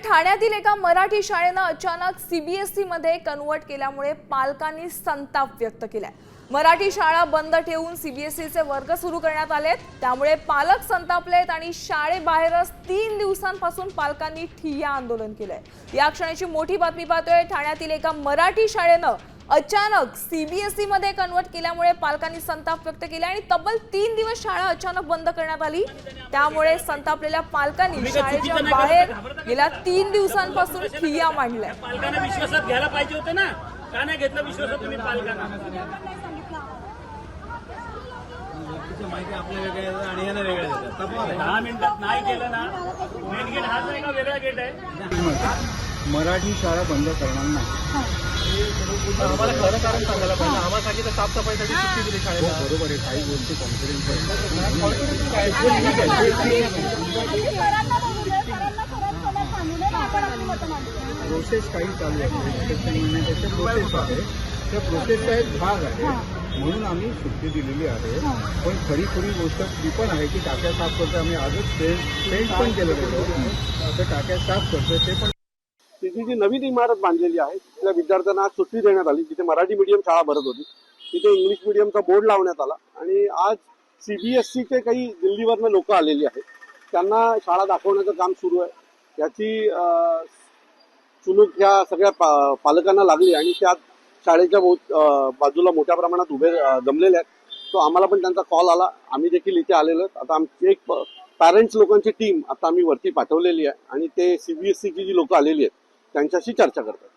ठाण्यातील एका मराठी शाळेनं अचानक सीबीएसई मध्ये कन्वर्ट केल्यामुळे पालकांनी संताप व्यक्त केलाय। मराठी शाळा बंद ठेवून सीबीएसईचे वर्ग सुरू करण्यात आलेत, त्यामुळे पालक संतापलेत आणि शाळेबाहेरच 3 दिवसांपासून पालकांनी ठिय्या आंदोलन केलंय। या क्षणाची मोठी बातमी पाहतोय। ठाण्यातील एका मराठी शाळेनं अचानक सीबीएसई मध्ये कन्वर्ट केल्यामुळे पालकांनी संताप व्यक्त केला आणि तब्बल 3 दिवस शाळा अचानक बंद करण्यात आली। त्यामुळे संतापलेल्या पालकांनी शाळेच्या बाहेर गेल्या 3 दिवसांपासून ठिय्या मांडलाय। पालकांना विश्वासात घ्यायला पाहिजे होते ना, का नाही घेतलं विश्वासात तुम्ही पालकांना? माहिती आपल्या वेगळ्या आणि यांना वेगळ्या देतात। 10 मिनिटात नाही केलं ना, मेन गेट हाच आहे का वेगळा गेट आहे? मराठी शाळा बंद करणार नाही। आम्हाला खरं कारण सांगायला पाहिजे। आम्हाला सांगितलं साफसफाईसाठी सुट्टी दिली शाळेला। बरोबर आहे, काही गोष्टी कॉन्फिडन्स प्रोसेस काही चालू आहे, प्रोसेस आहे, त्या प्रोसेसचा एक भाग आहे म्हणून आम्ही सुट्टी दिलेली आहे। पण खरी गोष्ट ती पण आहे की टाक्या साफ करतो आम्ही, आजच पेंट पण केलं होतं, तर टाक्या साफ करतो ते पण। तिथे जी नवीन इमारत बांधलेली आहे त्या विद्यार्थ्यांना आज सुट्टी देण्यात आली। जिथे मराठी मीडियम शाळा भरत होती तिथे इंग्लिश मीडियमचा बोर्ड लावण्यात आला आणि आज सीबीएसईचे काही दिल्लीवरनं लोक आलेली आहेत, त्यांना शाळा दाखवण्याचं काम सुरू आहे। याची चुणूक ह्या सगळ्या पालकांना लागली आणि त्या शाळेच्या बाजूला मोठ्या प्रमाणात उभे जमलेले आहेत। तो आम्हाला पण त्यांचा कॉल आला, आम्ही देखील इथे आलेलो आहेत। आता आमची एक पॅरेंट्स लोकांची टीम आता आम्ही वरती पाठवलेली आहे आणि ते सीबीएसईची जी लोक आलेली आहेत त्यांच्याशी चर्चा करतात।